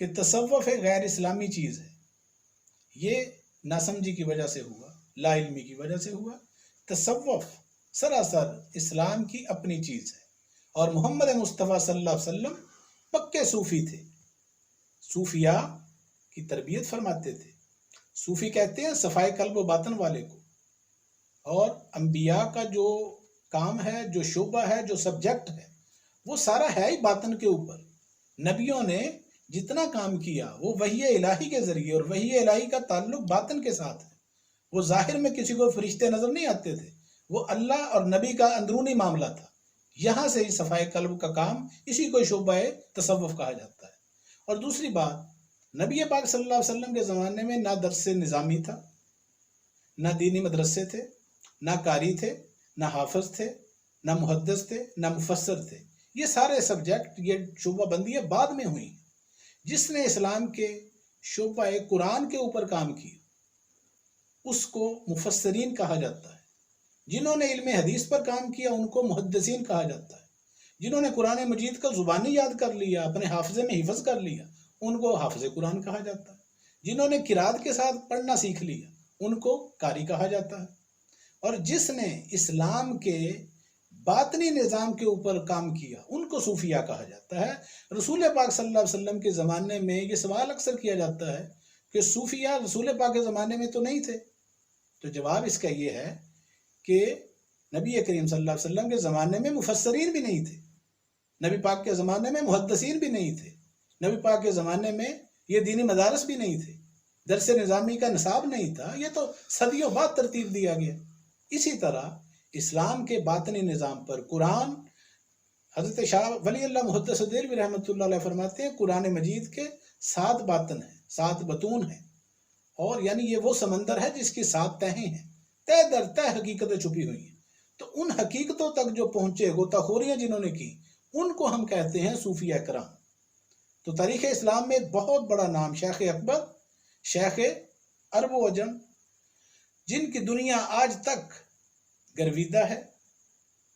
کہ تصوف ایک غیر اسلامی چیز ہے، یہ ناسمجھی کی وجہ سے ہوا، لا علمی کی وجہ سے ہوا۔ تصوف سراسر اسلام کی اپنی چیز ہے، اور محمد مصطفیٰ صلی اللہ علیہ وسلم پکے صوفی تھے، صوفیاء کی تربیت فرماتے تھے۔ صوفی کہتے ہیں صفائی قلب و باطن والے کو، اور انبیاء کا جو کام ہے، جو شعبہ ہے، جو سبجیکٹ ہے، وہ سارا ہے ہی باطن کے اوپر۔ نبیوں نے جتنا کام کیا وہ وحی الہی کے ذریعے، اور وحی الہی کا تعلق باطن کے ساتھ ہے۔ وہ ظاہر میں کسی کو فرشتے نظر نہیں آتے تھے، وہ اللہ اور نبی کا اندرونی معاملہ تھا۔ یہاں سے ہی صفائی قلب کا کام، اسی کو شعبہ تصوف کہا جاتا ہے۔ اور دوسری بات، نبی پاک صلی اللہ علیہ وسلم کے زمانے میں نہ درس نظامی تھا، نہ دینی مدرسے تھے، نہ قاری تھے، نہ حافظ تھے، نہ محدث تھے، نہ مفسر تھے۔ یہ سارے سبجیکٹ، یہ شعبہ بندیاں بعد میں ہوئی۔ جس نے اسلام کے شعبہ قرآن کے اوپر کام کیا اس کو مفسرین کہا جاتا ہے۔ جنہوں نے علم حدیث پر کام کیا ان کو محدثین کہا جاتا ہے۔ جنہوں نے قرآن مجید کا زبانی یاد کر لیا، اپنے حافظے میں حفظ کر لیا، ان کو حافظ قرآن کہا جاتا ہے۔ جنہوں نے قرات کے ساتھ پڑھنا سیکھ لیا ان کو قاری کہا جاتا ہے۔ اور جس نے اسلام کے باطنی نظام کے اوپر کام کیا ان کو صوفیاء کہا جاتا ہے۔ رسول پاک صلی اللہ علیہ وسلم کے زمانے میں یہ سوال اکثر کیا جاتا ہے کہ صوفیاء رسول پاک کے زمانے میں تو نہیں تھے، تو جواب اس کا یہ ہے کہ نبی کریم صلی اللہ علیہ وسلم کے زمانے میں مفسرین بھی نہیں تھے، نبی پاک کے زمانے میں محدثین بھی نہیں تھے، نبی پاک کے زمانے میں یہ دینی مدارس بھی نہیں تھے، درس نظامی کا نصاب نہیں تھا، یہ تو صدیوں بعد ترتیب دیا گیا۔ اسی طرح اسلام کے باطنی نظام پر قرآن، حضرت شاہ ولی اللہ محدث دہلوی رحمۃ اللہ علیہ فرماتے ہیں قرآن مجید کے 7 باطن ہیں، 7 بطون ہیں، اور یعنی یہ وہ سمندر ہے جس کی 7 تہیں ہیں، تہ در تہ حقیقتیں چھپی ہوئی ہیں۔ تو ان حقیقتوں تک جو پہنچے، غوطہ خوریاں جنہوں نے کی، ان کو ہم کہتے ہیں صوفیہ کرام۔ تو تاریخ اسلام میں ایک بہت بڑا نام شیخ اکبر، شیخ عرب و عجم، جن کی دنیا آج تک گرویدہ ہے،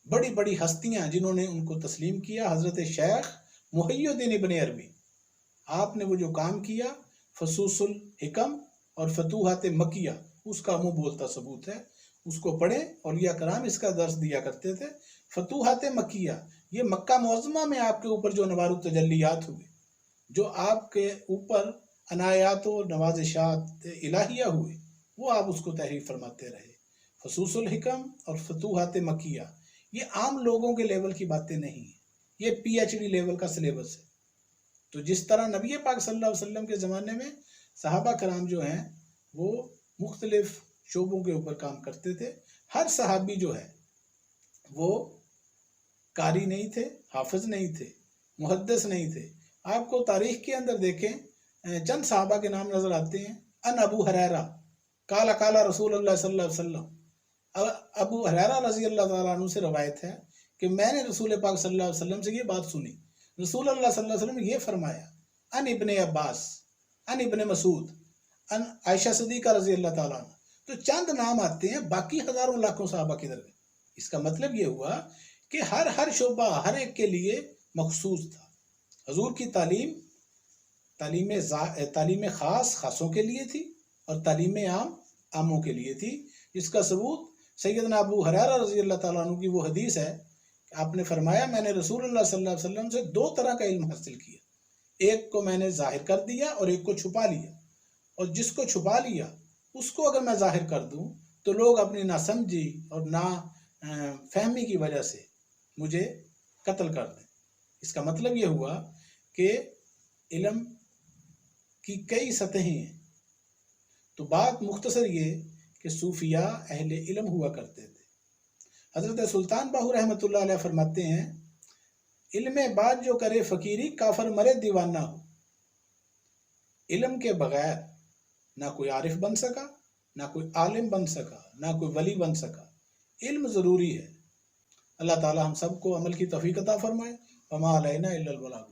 بڑی بڑی ہستیاں جنہوں نے ان کو تسلیم کیا، حضرت شیخ محی الدین ابن عربی، آپ نے وہ جو کام کیا، فصوص الحکم اور فتوحات مکیہ، اس کا منہ بولتا ثبوت ہے، اس کو پڑھیں، اور یہ کرام اس کا درس دیا کرتے تھے۔ فتوحات مکیہ، یہ مکہ معظمہ میں آپ کے اوپر جو انوار التجلیات ہوئے، جو آپ کے اوپر عنایات و نوازشات الہیہ ہوئے، وہ آپ اس کو تحریر فرماتے رہے۔ فصوص الحکم اور فتوحات مکیہ یہ عام لوگوں کے لیول کی باتیں نہیں ہیں، یہ پی ایچ ڈی لیول کا سلیبس ہے۔ تو جس طرح نبی پاک صلی اللہ علیہ وسلم کے زمانے میں صحابہ کرام جو ہیں وہ مختلف شعبوں کے اوپر کام کرتے تھے، ہر صحابی جو ہے وہ قاری نہیں تھے، حافظ نہیں تھے، محدث نہیں تھے۔ آپ کو تاریخ کے اندر دیکھیں، چند صحابہ کے نام نظر آتے ہیں۔ ان ابو ہریرہ قال قال رسول اللہ صلی اللہ علیہ وسلم، ابو ہریرہ رضی اللہ تعالیٰ عنہ سے روایت ہے کہ میں نے رسول پاک صلی اللہ علیہ وسلم سے یہ بات سنی، رسول اللہ صلی اللہ علیہ وسلم نے یہ فرمایا، ان ابن عباس، ان ابن مسعود، ان عائشہ صدیقہ رضی اللہ تعالیٰ عنہ۔ تو چند نام آتے ہیں، باقی ہزاروں لاکھوں صحابہ کدھر گئے؟ اس کا مطلب یہ ہوا کہ ہر شعبہ ہر ایک کے لیے مخصوص تھا۔ حضور کی تعلیم خاص خاصوں کے لیے تھی، اور تعلیم عام عاموں کے لیے تھی۔ اس کا ثبوت سیدنا ابو ہریرہ رضی اللہ تعالیٰ عنہ کی وہ حدیث ہے کہ آپ نے فرمایا میں نے رسول اللہ صلی اللہ علیہ وسلم سے 2 طرح کا علم حاصل کیا، ایک کو میں نے ظاہر کر دیا اور ایک کو چھپا لیا، اور جس کو چھپا لیا اس کو اگر میں ظاہر کر دوں تو لوگ اپنی ناسمجھی اور نا فہمی کی وجہ سے مجھے قتل کر دیں۔ اس کا مطلب یہ ہوا کہ علم کی کئی سطحیں ہیں۔ تو بات مختصر یہ کہ صوفیاء اہل علم ہوا کرتے تھے۔ حضرت سلطان باہو رحمۃ اللہ علیہ فرماتے ہیں، علم بات جو کرے فقیری، کافر مرے دیوانہ ہو۔ علم کے بغیر نہ کوئی عارف بن سکا، نہ کوئی عالم بن سکا، نہ کوئی ولی بن سکا۔ علم ضروری ہے۔ اللہ تعالی ہم سب کو عمل کی توفیق عطا فرمائے۔ وما علینا الا البلاغ۔